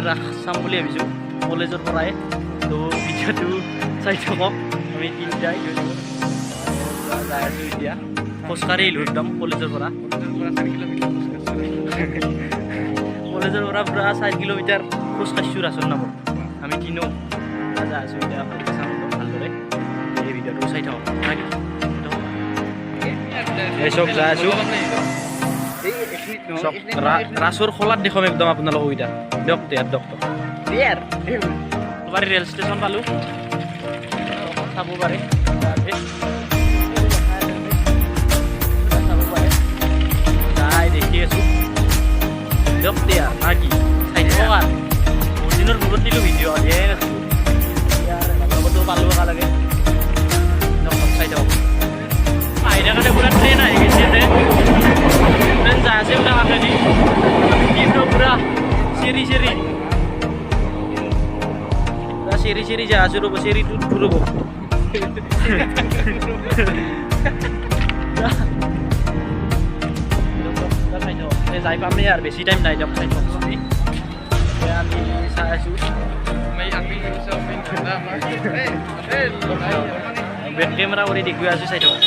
ৰাস চাম বুলি ভাবিছোঁ কলেজৰ পৰাই। তো ভিডিঅ'টো চাই থাকক। আমি তিনিটাই যাই আছোঁ এতিয়া খোজকাঢ়ি আহিলোঁ একদম কলেজৰ পৰা। কলেজৰ পৰা পূৰা 4 কিলোমিটাৰ খোজকাঢ়িছোঁ ৰাসৰ নামত। আমি তিনিও যাই আছোঁ এতিয়া চাম একদম ভালদৰে। এই ভিডিঅ'টো চাই থাকক। এই চব যাই আছোঁ ৰাসৰ খোলাত দেখুৱাম একদম আপোনালোকক এতিয়া। দিয়ক দিয়ক বাৰী ৰেল ষ্টেচন পালোঁ, চাব পাৰে যাই দেখি আছোঁ। দিয়ক দিয়া না কি চাই থাকক আৰু বহুত দিনৰ মূৰত দিলোঁ ভিডিঅ' দিয়াই নাছিলোঁ। লগতো পালোঁ একেলগে চাই থাকক। আহি থাকোঁতে পূৰা ট্ৰেইন আহি গৈছে ট্ৰেইন যাই আছে বোলে কাষেদি কিন্তু পূৰা চিৰি চিৰি চিৰি চিৰি যাই আছোঁ ৰ'ব। চিৰিটো ৰ'ব যাই পামেই আৰু বেছি টাইম নাই দিয়ক। চাই থাকক আমি চাই আছোঁ বেক কেমেৰা কৰি দেখুৱাই আছোঁ। চাই থাকক।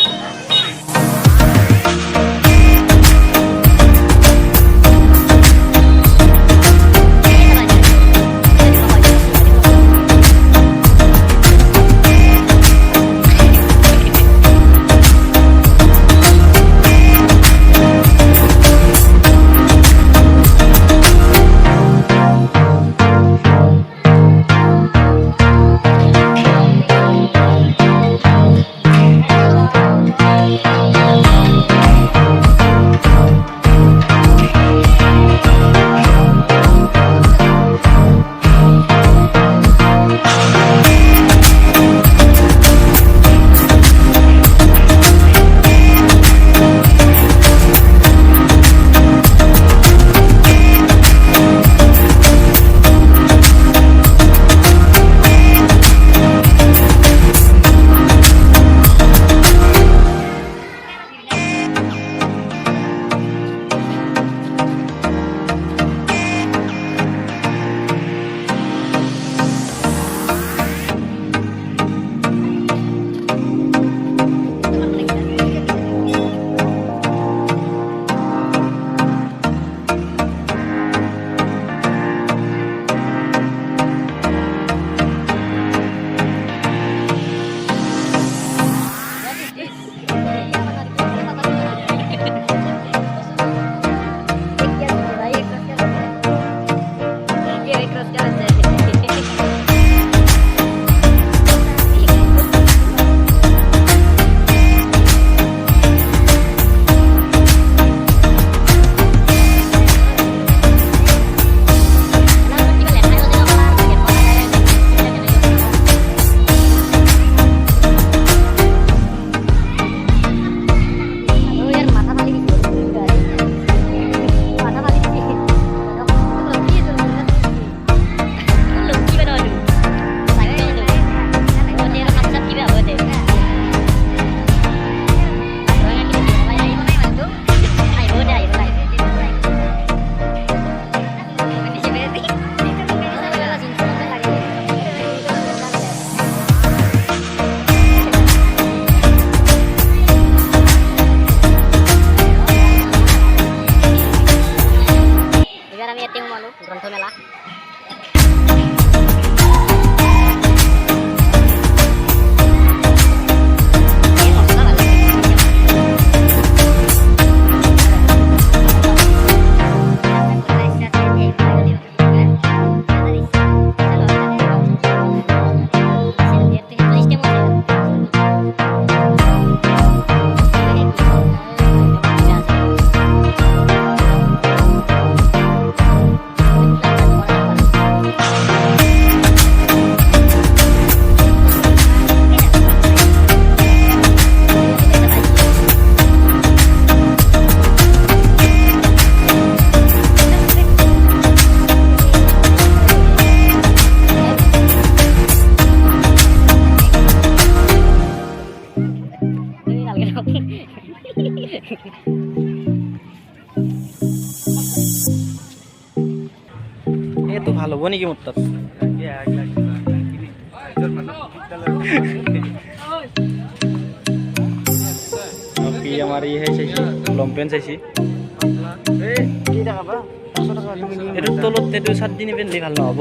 গ্ৰন্থমেলা এইটো ভাল হ'ব হ'ব নেকি মোৰ তাত আমাৰ ইহে চাইছি লং পেণ্ট চাইছি এইটো তলত এইটো চাৰ্ট দি নিপিন্ধিলে ভাল নহ'ব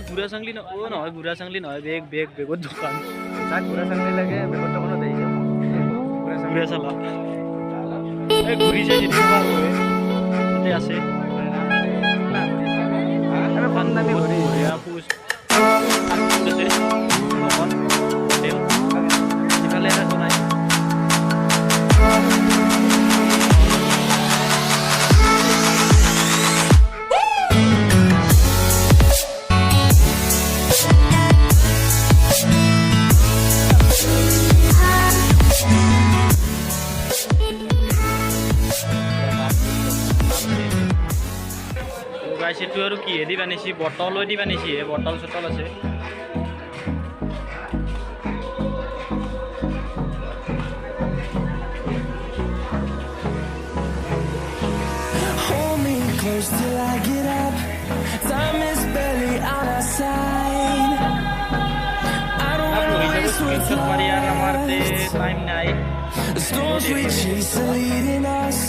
ঘূৰা চাংলি নহয় ঘূৰা চাংলি নহয় বেগৰ দোকান ঘূৰা চাংলি লাগে বেগৰ দোকানত ঘূৰা চালা এই ঘূৰিছে যিটো তাতে আছে কম দামী ঘূৰি ইফালে এটা জনাই সেইটো আৰু কিহেদি বানিছি বটলেদি বানিছি বটল চটল আছে Till I get up, time is barely on our side. I don't wanna waste what's left. The storms we chase are leading us,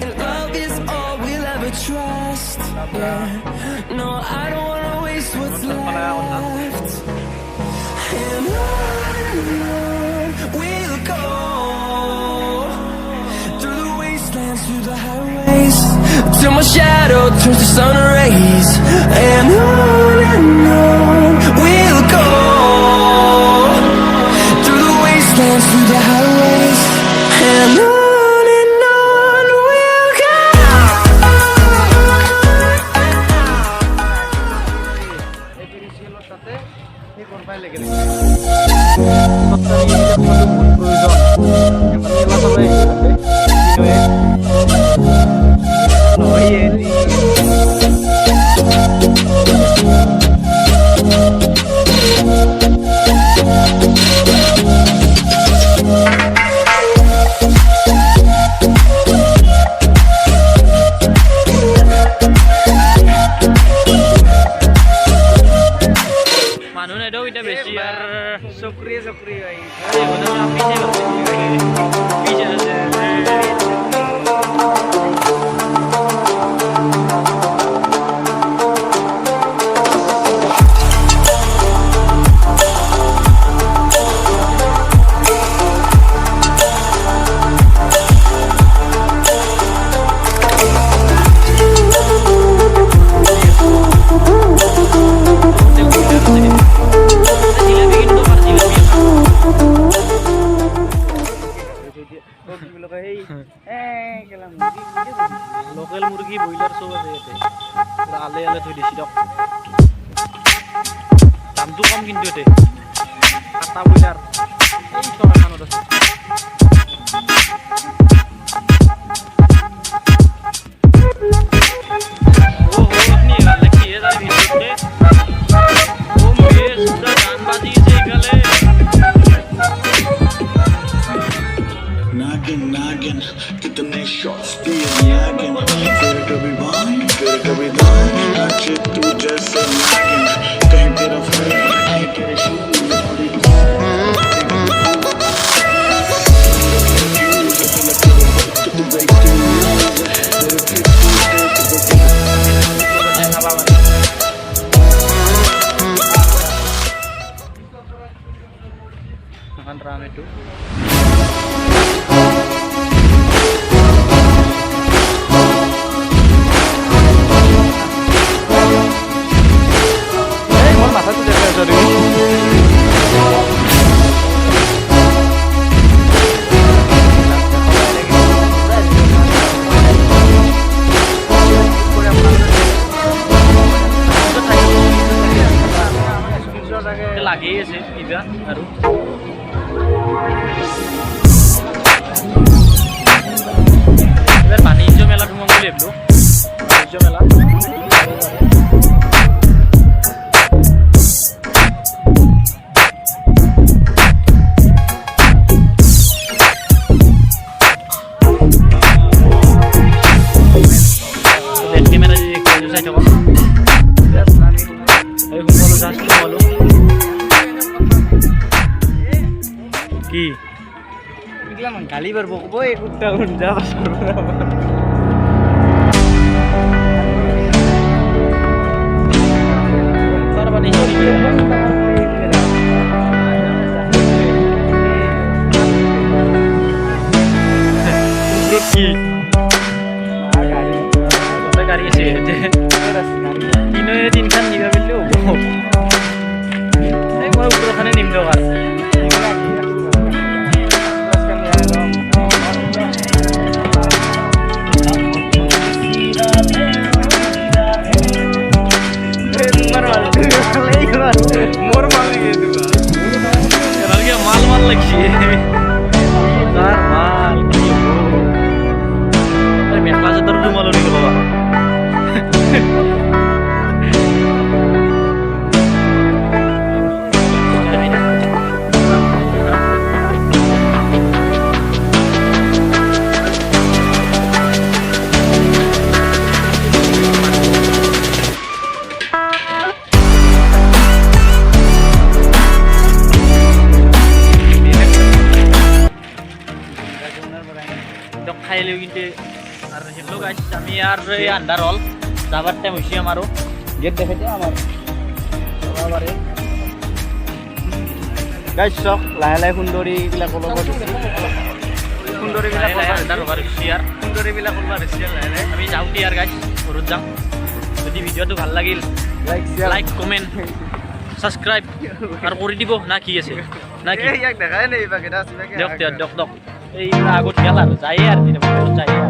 and love is all we'll ever trust. Yeah, no, I don't wanna waste what's left. And on we'll go through the wastelands, through the highways, till my shadow turns to sun rays. And on we'll go through the wastelands, through the highways. And on we'll go. Local মুৰ্গী broiler চব আছে ইয়াতে পুৰা আলে আলে থৈ দিছি দিয়ক দামটো কম কিন্তু ইয়াতে কাটা ব্ৰইলাৰ এই তলাখানত আছে আপনি এখানে কি এদার ভিতরে ও মেয়ে সুদা গান বাজিয়েছে এখানে नागिन कितने शॉट्स दिए नागिन फिर कभी बाएं फिर कभी दाएं नाचे तू जैसे नागिन कहीं तेरा फ्रेंड कहीं तेरे ram itu lagi sih tiba baru এবার বাণিজ্য মেলা ঢুকাম বুলি ভাবিলো বাণিজ্য মেলা কি গালি পারবো ওই কুত্তা যা কি গাড়ি আছে তিনখান নিবা পেলে হব মই ওপৰখানে নিম দৰকাৰ মোর মাল মাল মাল লাগছে মাল কি মেখলা চাদর রুমালো নিল বাবা খাইলেও কিন্তু আর হেলো গাইস আমি আর আন্ডার হল যাবার টাইম হইছি আমারও গেট দেখাইতে আমার বাবারে গাইস সব লাহে লাহে সুন্দরী বিলাক কলব সুন্দরী বিলাক আন্ডার হবার শেয়ার সুন্দরী বিলাক কলব শেয়ার লাহে লাহে আমি যাওঁতে আর গাইস ঘৰত যাম যদি ভিডিওটো ভাল লাগিল লাইক কমেন্ট সাবস্ক্রাইব আর করে দিব না কি আছে না কি ইয়াক দেখাই নাই বাকি দাস দিয়ক এই আগত গেল আর যাই আর দিন যাই